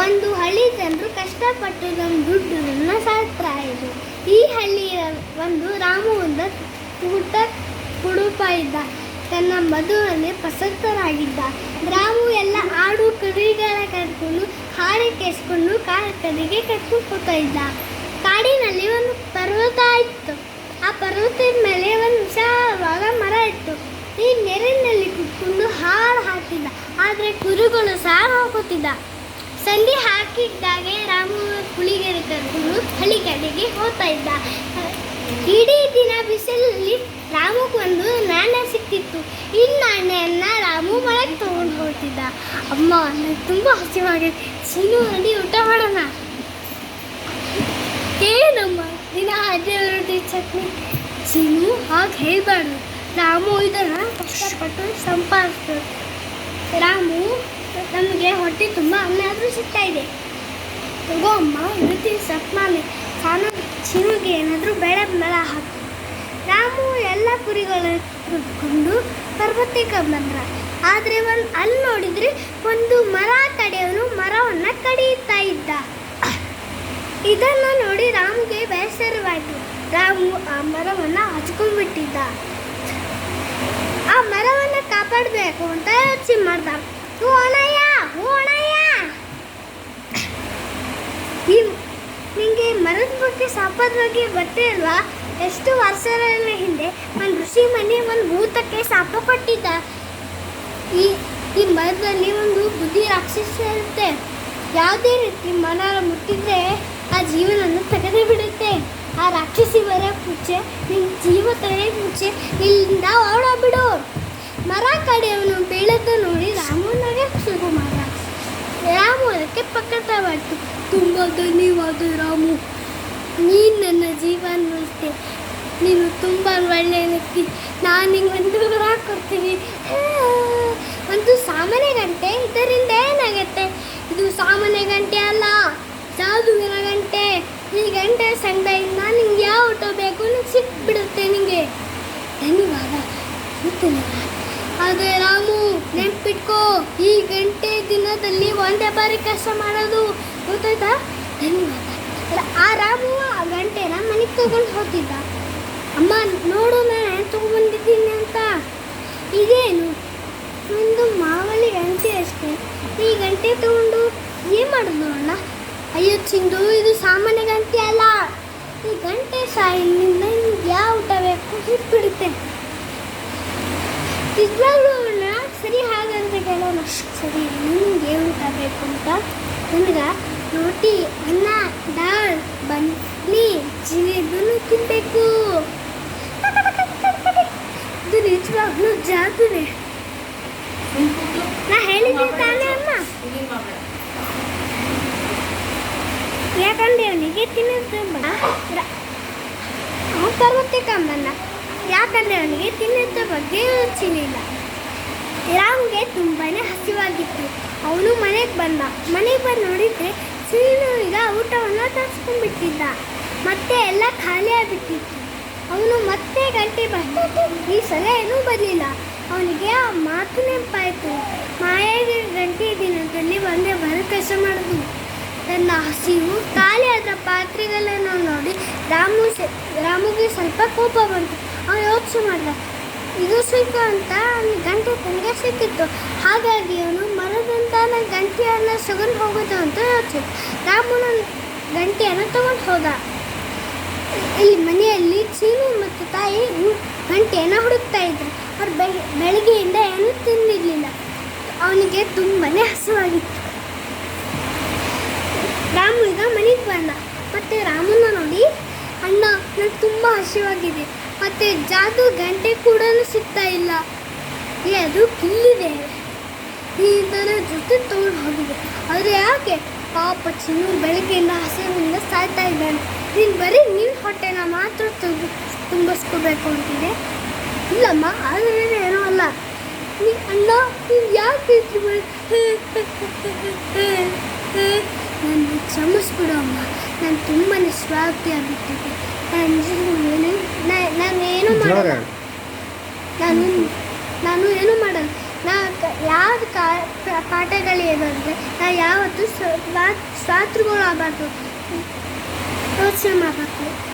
ಒಂದು ಹಳ್ಳಿ ಜನರು ಕಷ್ಟಪಟ್ಟು ನಮ್ಮ ದುಡ್ಡನ್ನು ಸಾಕ್ತಾ ಇದ್ರು. ಈ ಹಳ್ಳಿಯ ಒಂದು ರಾಮು ಒಂದು ಊಟ ಕುಡುಪ ಇದ್ದ. ತನ್ನ ಮದುವೆಗೆ ಪ್ರಸಕ್ತರಾಗಿದ್ದ. ರಾಮು ಎಲ್ಲ ಆಡು ಕರುಗಳ ಕಟ್ಕೊಂಡು ಹಾಡು ಕೇಳಿಸ್ಕೊಂಡು ಕಡೆಗೆ ಕಟ್ಕೊಂಡು ಕೂತಾ ಇದ್ದ. ಕಾಡಿನಲ್ಲಿ ಒಂದು ಪರ್ವತ ಇತ್ತು. ಆ ಪರ್ವತದ ಮೇಲೆ ಒಂದು ವಿಶಾಲವಾದ ಮರ ಇತ್ತು. ಈ ನೆರಳಿನಲ್ಲಿ ಕುತ್ಕೊಂಡು ಹಾಡು ಹಾಕ್ತಿದ್ದ. ಆದರೆ ಕುರುಗಳು ಸಹ ಹೋಗುತ್ತಿದ್ದ. ಸಂಧಿ ಹಾಕಿದ್ದಾಗೆ ರಾಮು ಹುಲಿಗೆರೆ ಕರ್ಕೊಂಡು ಹಳ್ಳಿ ಕಡೆಗೆ ಹೋಗ್ತಾ ಇದ್ದ. ಇಡೀ ದಿನ ಬಿಸಿಲಲ್ಲಿ ರಾಮುಗೆ ಒಂದು ನಾಣ್ಯ ಸಿಕ್ತಿತ್ತು. ಈ ನಾಣ್ಯನ ರಾಮು ಮಳೆಗೆ ತಗೊಂಡು ಹೋಗ್ತಿದ್ದ. ಅಮ್ಮ, ನನಗೆ ತುಂಬ ಹಸಿವಾಗಿದೆ, ಸೀನು ನಡಿ ಊಟ ಮಾಡೋಣ. ಏನಮ್ಮ ದಿನ ಅದೇ ರೊಟ್ಟಿ ಚಟ್ನಿ? ಸೀನು ಹಾಗೆ ಹೇಳ್ಬಾರ್ದು. ರಾಮು ಇದನ್ನು ಕಷ್ಟಪಟ್ಟು ಸಂಪಾದಿಸ್ತು. ರಾಮು ನಮಗೆ ಹೊಟ್ಟೆ ತುಂಬ ಅನ್ನ ಆದರೂ ಸಿಗ್ತಾ ಇದೆ. ತಗೋ ಅಮ್ಮ, ಇವತ್ತಿನ ಸಪ್ಮಾನೆ ಸೀನುಗೆ ಏನಾದರೂ ಬೇಡ ಮೇಳ ಹಾಕು. ರಾಮು ಎಲ್ಲ ಕುರಿಗಳ ಕುತ್ಕೊಂಡು ಪರ್ವತಕ್ಕೆ ಬಂದ್ರ. ಆದರೆ ಅಲ್ಲಿ ನೋಡಿದ್ರೆ ಒಂದು ಮರ ಕಡೆಯವನು ಮರವನ್ನು ಕಡಿಯುತ್ತಾ ಇದ್ದ. ಇದನ್ನು ನೋಡಿ ರಾಮ್ಗೆ ಬೇಸರವಾಯಿತು. ರಾಮು ಆ ಮರವನ್ನು ಹಚ್ಕೊಂಡ್ಬಿಟ್ಟಿದ್ದ. ಆ ಮರವನ್ನು ಕಾಪಾಡಬೇಕು ಅಂತ ಯೋಚನೆ ಮಾಡ್ದ. ಓ ಅಣ್ಣಯ್ಯ, ಓ ಅಣ್ಣಯ್ಯ, ನಿಮಗೆ ಮರದ ಬಗ್ಗೆ ಶಾಪದ ಬಗ್ಗೆ ಗೊತ್ತಿಲ್ವಾ? ಎಷ್ಟು ವರ್ಷಗಳ ಹಿಂದೆ ಒಂದು ಋಷಿ ಮನೆ ಒಂದು ಭೂತಕ್ಕೆ ಶಾಪ ಕೊಟ್ಟಿದ್ದ. ಈ ಮರದಲ್ಲಿ ಒಂದು ಬುದ್ಧಿ ರಾಕ್ಷಸ ಇರುತ್ತೆ. ಯಾವುದೇ ರೀತಿ ಮರ ಮುಟ್ಟಿದ್ರೆ ಆ ಜೀವನವನ್ನು ತೆಗೆದೇ ಬಿಡುತ್ತೆ. ಆ ರಾಕ್ಷಸಿ ಬರೋ ಮುಂಚೆ ನಿನ್ನ ಜೀವ ತೆಗೆಯೋಕೆ ಮುಂಚೆ ಇಲ್ಲಿಂದ ಓಡೋಗ್ಬಿಡು. ಮರ ಕಡೆಯವನು ಬೀಳದ್ದು ನೋಡಿ ರಾಮನಿಗೆ ಶುರು ಮಾಡ. ರಾಮು ಅದಕ್ಕೆ ಪಕ್ಕದವಾಯ್ತು. ತುಂಬ ಧನ್ಯವಾದ ರಾಮು, ನೀನು ನನ್ನ ಜೀವನ ಉಳಿಸ್ತೆ. ನೀನು ತುಂಬ ಒಳ್ಳೆಯ ವ್ಯಕ್ತಿ. ನಾನು ನಿಂಗೆ ಒಂದು ವರ ಕೊಡ್ತೀನಿ. ಒಂದು ಸಾಮಾನ್ಯ ಗಂಟೆ. ಇದರಿಂದ ಏನಾಗುತ್ತೆ? ಇದು ಸಾಮಾನ್ಯ ಗಂಟೆ ಅಲ್ಲ, ಜಾದುವಿನ ಗಂಟೆ. ಈ ಗಂಟೆ ಸಂಗಡಿಯಿಂದ ನಿಂಗೆ ಯಾವ ಊಟ ಬೇಕು ನಿಂಗೆ ಸಿಕ್ಬಿಡುತ್ತೆ. ನಿಂಗೆ ಧನ್ಯವಾದ. ಆದರೆ ರಾಮು, ನೆನ್ಪಿಟ್ಕೋ, ಈ ಗಂಟೆ ದಿನದಲ್ಲಿ ಒಂದೇ ಬಾರಿ ಕೆಲಸ ಮಾಡೋದು, ಗೊತ್ತಾಯ್ತಾ? ಧನ್ಯವಾದ. ಆ ರಾಮು ಆ ಗಂಟೆನ ಮನೆಗೆ ತಗೊಂಡು ಹೋಗ್ತಿದ್ದ. ಅಮ್ಮ ನೋಡು, ನಾನು ತಗೊಂಡ್ಬಂದಿದ್ದೀನಿ ಅಂತ. ಇದೇನು? ಒಂದು ಮಾವಳಿ ಗಂಟೆ ಅಷ್ಟೇ. ಈ ಗಂಟೆ ತಗೊಂಡು ಏನು ಮಾಡೋದು ಅಣ್ಣ? ಅಯ್ಯೋ ಚಿಂದು, ಇದು ಸಾಮಾನ್ಯ ಗಂಟೆ ಅಲ್ಲ. ಈ ಗಂಟೆ ಸಾಯಿನಿಂದ ನಿಮ್ಗೆ ಯಾವ ಊಟ ಬೇಕು ಸಿಕ್ಬಿಡುತ್ತೆ. ನಿಜವಾಗ್ಲೂ ಅಣ್ಣ, ಸರಿ ಹಾಗಂತ ಕೇಳೋಣ. ಸರಿ, ನಿಮ್ಗೆ ಏನು ಊಟ ಬೇಕು ಅಂತ? ನನಗೆ ರೋಟಿ, ಅನ್ನ, ದಾಲ್, ಬನ್ನಿ, ಇದನ್ನು ತಿನ್ನಬೇಕು. ಇದು ನಿಜವಾಗ್ಲೂ ಜಾದುನೆ. ನಾ ಹೇಳಿದ್ದೆ ತಾನೇ ಅಮ್ಮ? ಯಾಕಂದ್ರೆ ಅವನಿಗೆ ತಿನ್ನೋದು ಪರ್ವತಕ್ಕಂಬಲ್ಲ. ಯಾಕಂದರೆ ಅವನಿಗೆ ತಿನ್ನೋದ್ರ ಬಗ್ಗೆ ಯೋಚನೆ ಇಲ್ಲ. ರಾಮ್ಗೆ ತುಂಬಾ ಹಸಿವಾಗಿತ್ತು. ಅವನು ಮನೆಗೆ ಬಂದ. ಮನೆಗೆ ಬಂದು ನೋಡಿದರೆ ಸೀನು ಈಗ ಊಟವನ್ನು ತರಿಸ್ಕೊಂಡ್ಬಿಟ್ಟಿದ್ದ. ಮತ್ತೆ ಎಲ್ಲ ಖಾಲಿ ಆಗಿಬಿಟ್ಟಿತ್ತು. ಅವನು ಮತ್ತೆ ಗಂಟೆ ಬಂದ. ಈ ಸಲ ಏನೂ ಬರಲಿಲ್ಲ. ಅವನಿಗೆ ಆ ಮಾತು ನೆನಪಾಯಿತು. ಮಾಯಾಗಿ ಗಂಟೆ ದಿನದಲ್ಲಿ ಒಂದೇ ಬರ ಕೆಲಸ ಮಾಡೋದು. ತನ್ನ ಹಸಿವು ಖಾಲಿಯಾದ ಪಾತ್ರೆಗಳನ್ನು ನೋಡಿ ರಾಮುಗೆ ಸ್ವಲ್ಪ ಕೋಪ ಬಂತು. ಅವನು ಯೋಚನೆ ಮಾಡಿದ, ಇದು ಸಿಕ್ಕ ಅಂತ ಗಂಟೆ ತನಗೆ ಸಿಕ್ಕಿತ್ತು. ಹಾಗಾಗಿ ಅವನು ಮರದಂತ ಗಂಟೆಯನ್ನು ಸಗೊಂಡು ಹೋಗೋದು ಅಂತ ಯೋಚಿಸಿದ. ರಾಮನ ಗಂಟೆಯನ್ನು ತಗೊಂಡು ಹೋದ. ಇಲ್ಲಿ ಮನೆಯಲ್ಲಿ ಸೀನು ಮತ್ತು ತಾಯಿ ಗಂಟೆಯನ್ನು ಹುಡುಕ್ತಾ ಇದ್ರು. ಅವ್ರು ಬೆಳಗ್ಗೆಯಿಂದ ಏನೂ ತಿಂದಿರಲಿಲ್ಲ. ಅವನಿಗೆ ತುಂಬಾ ಹಸಿವಾಗಿತ್ತು. ರಾಮು ಈಗ ಮನೆಗೆ ಬಂದ. ಮತ್ತು ರಾಮನ ನೋಡಿ, ಅಣ್ಣ, ನನಗೆ ತುಂಬ ಹಸಿವಾಗಿದೆ. ಮತ್ತು ಜಾದು ಗಂಟೆ ಕೂಡ ಸಿಗ್ತಾ ಇಲ್ಲ. ಅದು ಕಿಲ್ಲಿದೆ. ಇದರ ಜೊತೆ ತಗೊಂಡು ಹೋಗಿದೆ. ಆದರೆ ಯಾಕೆ? ಪಾಪ ಚಿನ್ನು ಬೆಳಗ್ಗೆಯಿಂದ ಹಸಿವಿನಿಂದ ಸಾಯ್ತಾ ಇದ್ದಾನೆ. ನೀನು ಬರೀ ನಿನ್ನ ಹೊಟ್ಟೆನ ಮಾತ್ರ ತುಂಬಿಸ್ಕೋಬೇಕು ಅಂತಿದೆ. ಇಲ್ಲಮ್ಮ, ಆದರೆ ಏನೂ ಅಲ್ಲ. ಅಣ್ಣ, ನೀವು ಯಾಕೆ ನನ್ನ ಕ್ಷಮಿಸ್ಬಿಡು ಅಮ್ಮ. ನಾನು ತುಂಬಾ ಸ್ವಾರ್ಥಿ ಆಗಿಬಿಟ್ಟಿದ್ದೆ. ನಾನೇನು ಮಾಡಲ್ಲ. ನಾನು ಏನು ಮಾಡಲ್ಲ. ಯಾವ್ದು ಪಾಠಗಳೇನು ಅಂದರೆ ನಾವು ಯಾವತ್ತೂ ಸ್ವಾತೃಗಳಾಗಬಾರ್ದು, ಯೋಚನೆ ಮಾಡಬೇಕು.